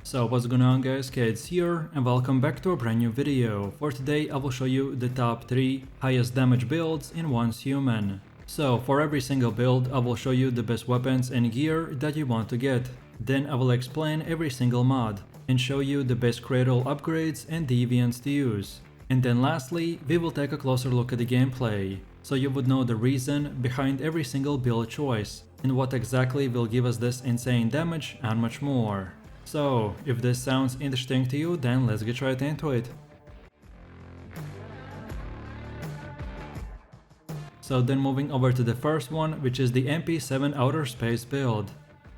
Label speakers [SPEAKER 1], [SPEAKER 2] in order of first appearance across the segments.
[SPEAKER 1] So what's going on guys, Kids here and welcome back to a brand new video. For today I will show you the top 3 highest damage builds in Once Human. So for every single build I will show you the best weapons and gear that you want to get. Then I will explain every single mod and show you the best cradle upgrades and deviants to use. And then lastly we will take a closer look at the gameplay, so you would know the reason behind every single build choice and what exactly will give us this insane damage and much more. So, if this sounds interesting to you, then let's get right into it. So then moving over to the first one, which is the MP7 Outer Space build.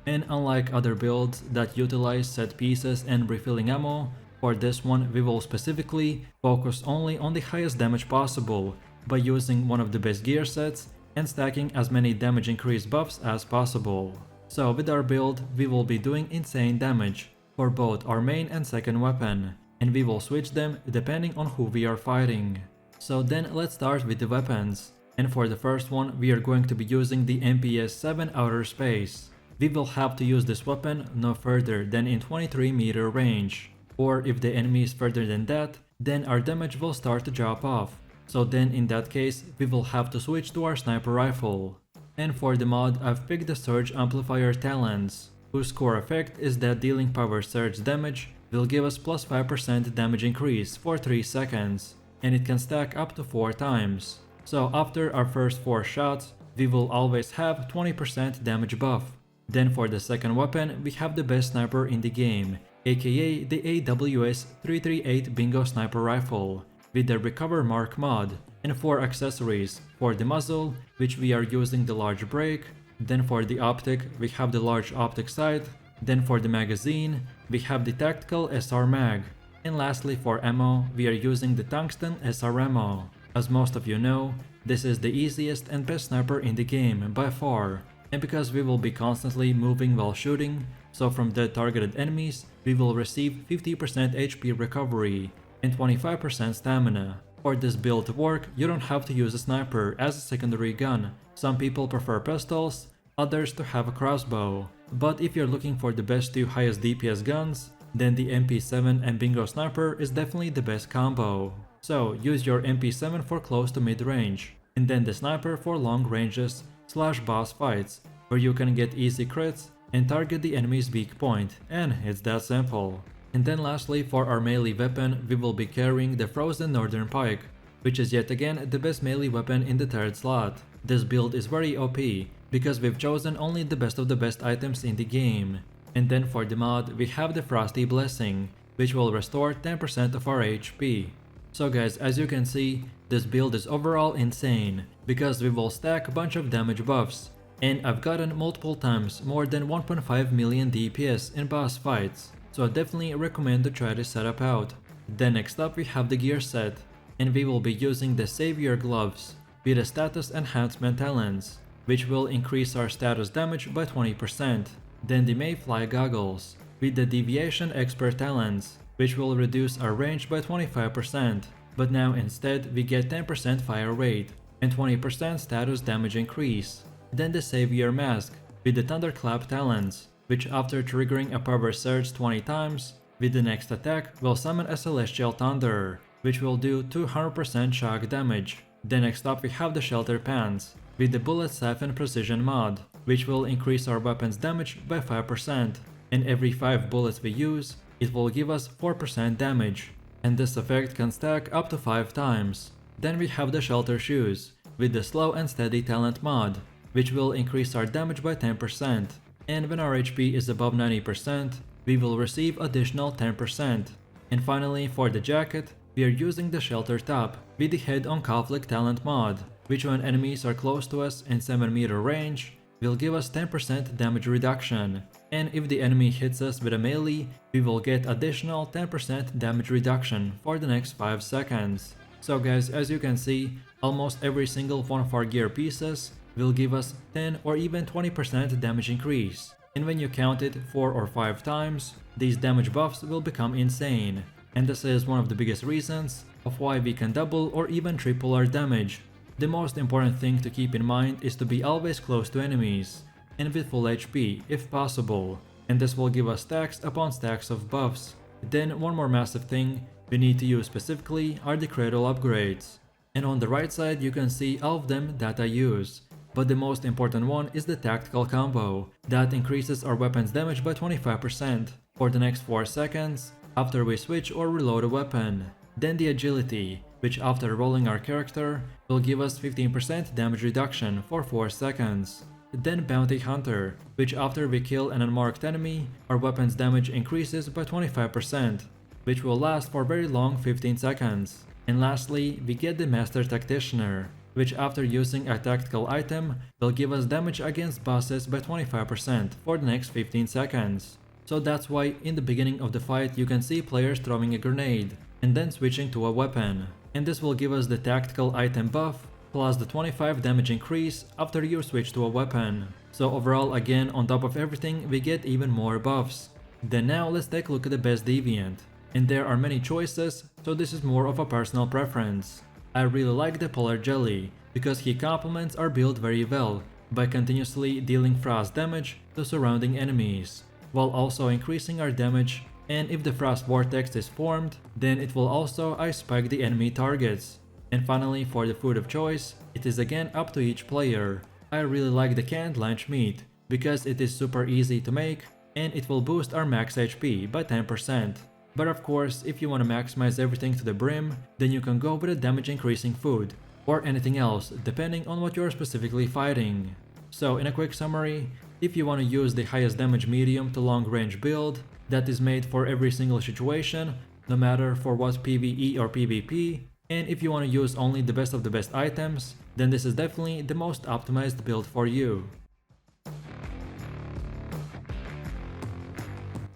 [SPEAKER 1] And unlike other builds that utilize set pieces and refilling ammo, for this one we will specifically focus only on the highest damage possible by using one of the best gear sets and stacking as many damage increase buffs as possible. So with our build, we will be doing insane damage for both our main and second weapon, and we will switch them depending on who we are fighting. So then let's start with the weapons, and for the first one we are going to be using the MP7 Outer Space. We will have to use this weapon no further than in 23 meter range, or if the enemy is further than that, then our damage will start to drop off. So then in that case we will have to switch to our sniper rifle. And for the mod, I've picked the Surge Amplifier Talents, whose core effect is that dealing power surge damage will give us plus 5% damage increase for 3 seconds, and it can stack up to 4 times. So after our first 4 shots, we will always have 20% damage buff. Then for the second weapon, we have the best sniper in the game, aka the AWS 338 Bingo Sniper Rifle, with the Recover Mark mod, and 4 accessories. For the muzzle, which we are using the large break, then for the optic we have the large optic sight, then for the magazine we have the tactical SR mag, and lastly for ammo we are using the tungsten SR ammo. As most of you know, this is the easiest and best sniper in the game by far, and because we will be constantly moving while shooting, so from dead targeted enemies we will receive 50% HP recovery and 25% stamina. For this build to work, you don't have to use a sniper as a secondary gun. Some people prefer pistols, others to have a crossbow. But if you're looking for the best 2 highest DPS guns, then the MP7 and Bingo Sniper is definitely the best combo. So use your MP7 for close to mid range, and then the sniper for long ranges / boss fights, where you can get easy crits and target the enemy's weak point, and it's that simple. And then lastly for our melee weapon, we will be carrying the Frozen Northern Pike, which is yet again the best melee weapon in the 3rd slot. This build is very OP, because we've chosen only the best of the best items in the game. And then for the mod, we have the Frosty Blessing, which will restore 10% of our HP. So guys, as you can see, this build is overall insane, because we will stack a bunch of damage buffs, and I've gotten multiple times more than 1.5 million DPS in boss fights. So I definitely recommend to try this setup out. Then next up we have the gear set, and we will be using the Savior Gloves with the Status Enhancement Talents, which will increase our status damage by 20%. Then the Mayfly Goggles with the Deviation Expert Talents, which will reduce our range by 25%, but now instead we get 10% fire rate and 20% status damage increase. Then the Savior Mask with the Thunderclap Talents, which after triggering a power surge 20 times, with the next attack will summon a Celestial Thunder, which will do 200% shock damage. Then next up we have the Shelter Pants, with the Bullet Siphon Precision mod, which will increase our weapon's damage by 5%, and every 5 bullets we use, it will give us 4% damage, and this effect can stack up to 5 times. Then we have the Shelter Shoes, with the Slow and Steady Talent mod, which will increase our damage by 10%. And when our HP is above 90%, we will receive additional 10%. And finally for the jacket, we are using the Shelter Top with the Head on Conflict Talent mod, which when enemies are close to us in 7 meter range, will give us 10% damage reduction. And if the enemy hits us with a melee, we will get additional 10% damage reduction for the next 5 seconds. So guys, as you can see, almost every single one of our gear pieces will give us 10 or even 20% damage increase, and when you count it 4 or 5 times, these damage buffs will become insane, and this is one of the biggest reasons of why we can double or even triple our damage. The most important thing to keep in mind is to be always close to enemies, and with full HP if possible, and this will give us stacks upon stacks of buffs. Then one more massive thing we need to use specifically are the cradle upgrades. And on the right side you can see all of them that I use. But the most important one is the tactical combo, that increases our weapon's damage by 25% for the next 4 seconds after we switch or reload a weapon. Then the agility, which after rolling our character will give us 15% damage reduction for 4 seconds. Then bounty hunter, which after we kill an unmarked enemy, our weapon's damage increases by 25%, which will last for very long 15 seconds. And lastly, we get the master tacticianer, which after using a tactical item will give us damage against bosses by 25% for the next 15 seconds. So that's why in the beginning of the fight you can see players throwing a grenade and then switching to a weapon. And this will give us the tactical item buff plus the 25 damage increase after you switch to a weapon. So overall, again, on top of everything, we get even more buffs. Then now let's take a look at the best deviant. And there are many choices, so this is more of a personal preference. I really like the polar jelly, because he complements our build very well by continuously dealing frost damage to surrounding enemies, while also increasing our damage, and if the frost vortex is formed, then it will also ice spike the enemy targets. And finally, for the food of choice, it is again up to each player. I really like the canned lunch meat, because it is super easy to make, and it will boost our max HP by 10%. But of course, if you want to maximize everything to the brim, then you can go with a damage increasing food, or anything else, depending on what you're specifically fighting. So in a quick summary, if you want to use the highest damage medium to long range build, that is made for every single situation, no matter for what PVE or PvP, and if you want to use only the best of the best items, then this is definitely the most optimized build for you.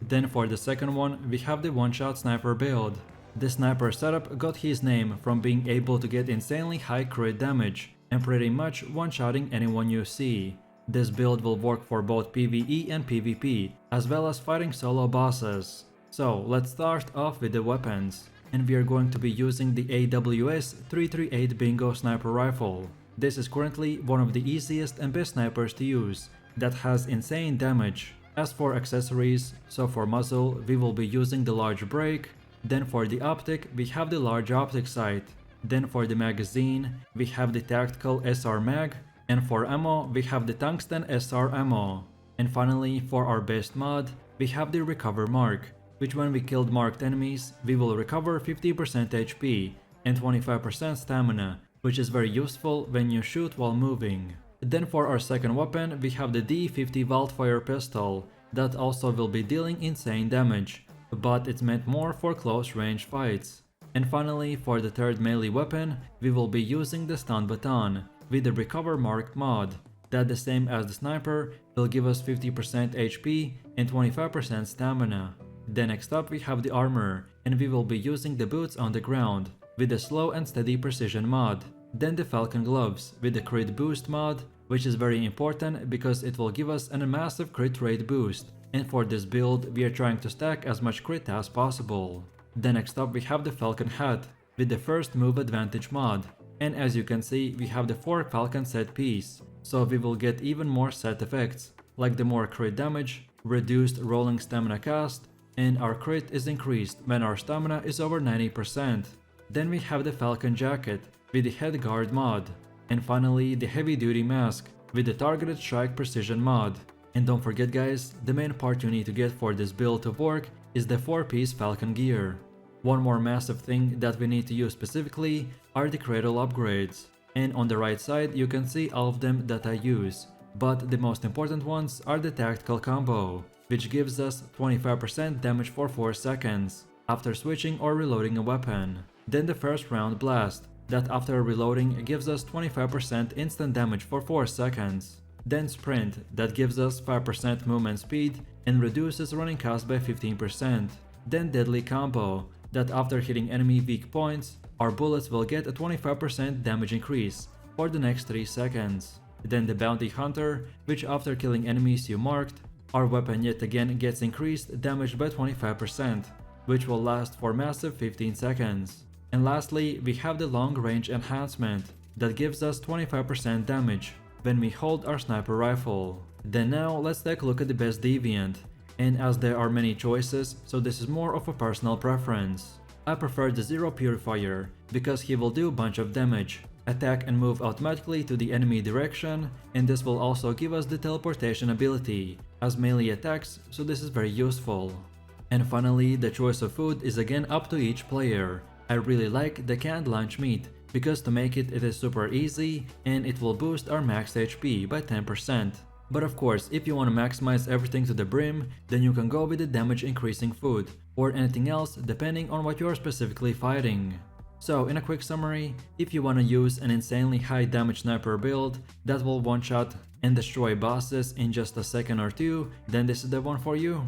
[SPEAKER 1] Then for the second one, we have the one-shot sniper build. The sniper setup got his name from being able to get insanely high crit damage and pretty much one-shotting anyone you see. This build will work for both PvE and PvP, as well as fighting solo bosses. So let's start off with the weapons, and we are going to be using the AWS 338 Bingo Sniper Rifle. This is currently one of the easiest and best snipers to use, that has insane damage. As for accessories, so for muzzle we will be using the large break, then for the optic we have the large optic sight, then for the magazine we have the tactical SR mag, and for ammo we have the tungsten SR ammo. And finally, for our best mod, we have the recover mark, which when we killed marked enemies we will recover 50% HP and 25% stamina, which is very useful when you shoot while moving. Then for our second weapon we have the D50 Wildfire pistol, that also will be dealing insane damage, but it's meant more for close range fights. And finally, for the third melee weapon we will be using the stun baton with the recover marked mod, that the same as the sniper will give us 50% HP and 25% stamina. Then next up we have the armor, and we will be using the boots on the ground with the slow and steady precision mod. Then the falcon gloves with the crit boost mod, which is very important because it will give us a massive crit rate boost, and for this build we are trying to stack as much crit as possible. Then next up we have the falcon hat with the first move advantage mod, and as you can see we have the 4 falcon set piece, so we will get even more set effects, like the more crit damage, reduced rolling stamina cost, and our crit is increased when our stamina is over 90%. Then we have the falcon jacket with the head guard mod, and finally the heavy duty mask with the targeted strike precision mod. And don't forget guys, the main part you need to get for this build to work is the 4-piece falcon gear. One more massive thing that we need to use specifically are the cradle upgrades, and on the right side you can see all of them that I use, but the most important ones are the tactical combo, which gives us 25% damage for 4 seconds after switching or reloading a weapon. Then the first round blast, that after reloading gives us 25% instant damage for 4 seconds. Then sprint, that gives us 5% movement speed and reduces running cost by 15%. Then deadly combo, that after hitting enemy weak points, our bullets will get a 25% damage increase for the next 3 seconds. Then the bounty hunter, which after killing enemies you marked, our weapon yet again gets increased damage by 25%, which will last for massive 15 seconds. And lastly, we have the long range enhancement, that gives us 25% damage when we hold our sniper rifle. Then now let's take a look at the best deviant, and as there are many choices, so this is more of a personal preference. I prefer the Zero Purifier because he will do a bunch of damage, attack and move automatically to the enemy direction, and this will also give us the teleportation ability as melee attacks, so this is very useful. And finally, the choice of food is again up to each player. I really like the canned lunch meat because to make it is super easy and it will boost our max HP by 10%. But of course, if you want to maximize everything to the brim, then you can go with the damage increasing food or anything else depending on what you are specifically fighting. So in a quick summary, if you want to use an insanely high damage sniper build that will one shot and destroy bosses in just a second or two, then this is the one for you.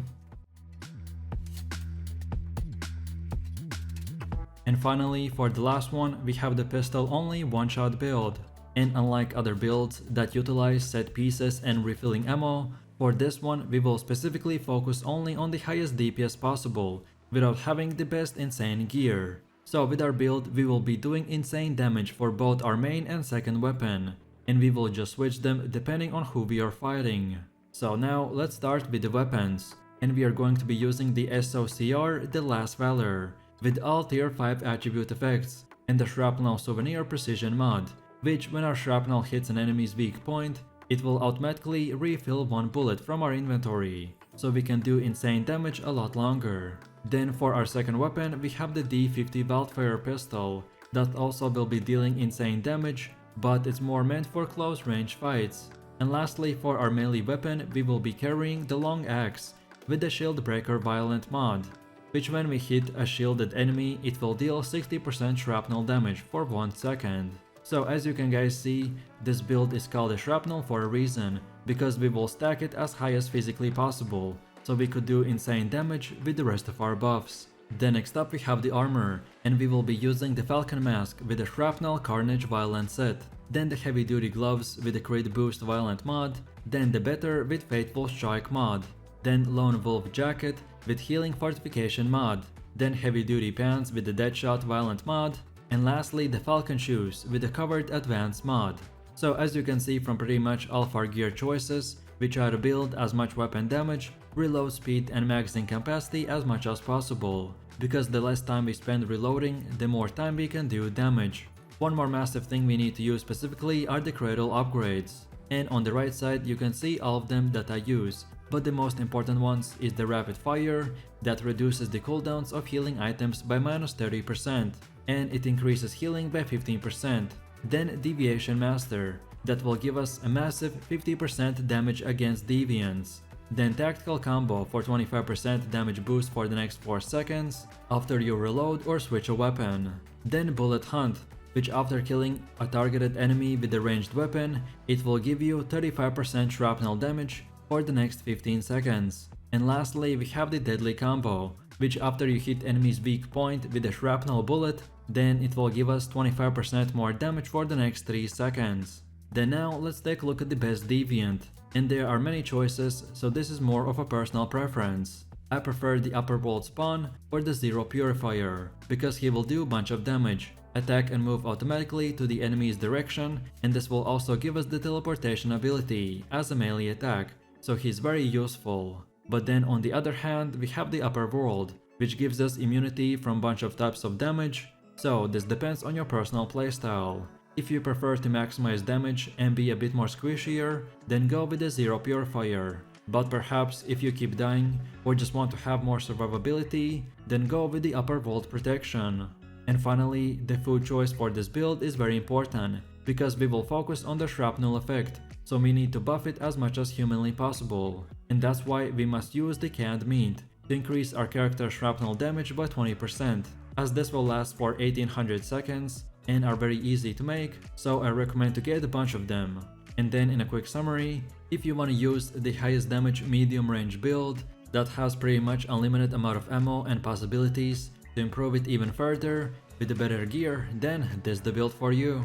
[SPEAKER 1] And finally, for the last one, we have the pistol only one-shot build. And unlike other builds that utilize set pieces and refilling ammo, for this one we will specifically focus only on the highest DPS possible, without having the best insane gear. So with our build we will be doing insane damage for both our main and second weapon, and we will just switch them depending on who we are fighting. So now let's start with the weapons, and we are going to be using the SOCR, the Last Valor, with all tier 5 attribute effects, and the Shrapnel Souvenir Precision mod, which when our shrapnel hits an enemy's weak point, it will automatically refill one bullet from our inventory, so we can do insane damage a lot longer. Then for our second weapon we have the D50 Wildfire pistol, that also will be dealing insane damage, but it's more meant for close range fights. And lastly, for our melee weapon we will be carrying the long axe with the Shield Breaker Violent mod, which when we hit a shielded enemy it will deal 60% shrapnel damage for 1 second. So as you can guys see, this build is called a shrapnel for a reason, because we will stack it as high as physically possible, so we could do insane damage with the rest of our buffs. Then next up we have the armor, and we will be using the Falcon Mask with the Shrapnel Carnage Violent set, then the Heavy Duty Gloves with the Crit Boost Violent mod, then the Better with Fateful Strike mod, then Lone Wolf Jacket with Healing Fortification mod, then Heavy Duty Pants with the Deadshot Violent mod, and lastly the Falcon Shoes with the Covered Advanced mod. So as you can see from pretty much all of our gear choices, we try to build as much weapon damage, reload speed and magazine capacity as much as possible, because the less time we spend reloading, the more time we can do damage. One more massive thing we need to use specifically are the cradle upgrades, and on the right side you can see all of them that I use, but the most important ones is the Rapid Fire that reduces the cooldowns of healing items by -30%, and it increases healing by 15%. Then Deviation Master that will give us a massive 50% damage against deviants. Then Tactical Combo for 25% damage boost for the next 4 seconds after you reload or switch a weapon. Then Bullet Hunt, which after killing a targeted enemy with a ranged weapon, it will give you 35% shrapnel damage for the next 15 seconds. And lastly we have the Deadly Combo, which after you hit enemy's weak point with a shrapnel bullet, then it will give us 25% more damage for the next 3 seconds. Then now let's take a look at the best deviant, and there are many choices, so this is more of a personal preference. I prefer the Upper World Spawn or the Zero Purifier, because he will do a bunch of damage, attack and move automatically to the enemy's direction, and this will also give us the teleportation ability as a melee attack, so he's very useful. But then on the other hand we have the Upper World, which gives us immunity from bunch of types of damage, so this depends on your personal playstyle. If you prefer to maximize damage and be a bit more squishier, then go with the Zero Purifier. But perhaps if you keep dying or just want to have more survivability, then go with the Upper World Protection. And finally, the food choice for this build is very important, because we will focus on the shrapnel effect, so we need to buff it as much as humanly possible. And that's why we must use the canned meat to increase our character's shrapnel damage by 20%, as this will last for 1800 seconds and are very easy to make, so I recommend to get a bunch of them. And then in a quick summary, if you want to use the highest damage medium range build that has pretty much unlimited amount of ammo and possibilities to improve it even further with the better gear, then this is the build for you.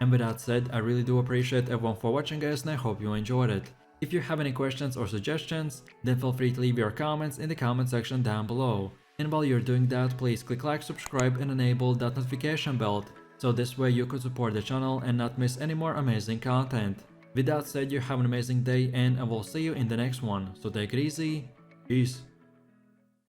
[SPEAKER 1] And with that said, I really do appreciate everyone for watching guys, and I hope you enjoyed it. If you have any questions or suggestions, then feel free to leave your comments in the comment section down below. And while you're doing that, please click like, subscribe and enable that notification bell, so this way you could support the channel and not miss any more amazing content. With that said, you have an amazing day and I will see you in the next one, so take it easy Peace.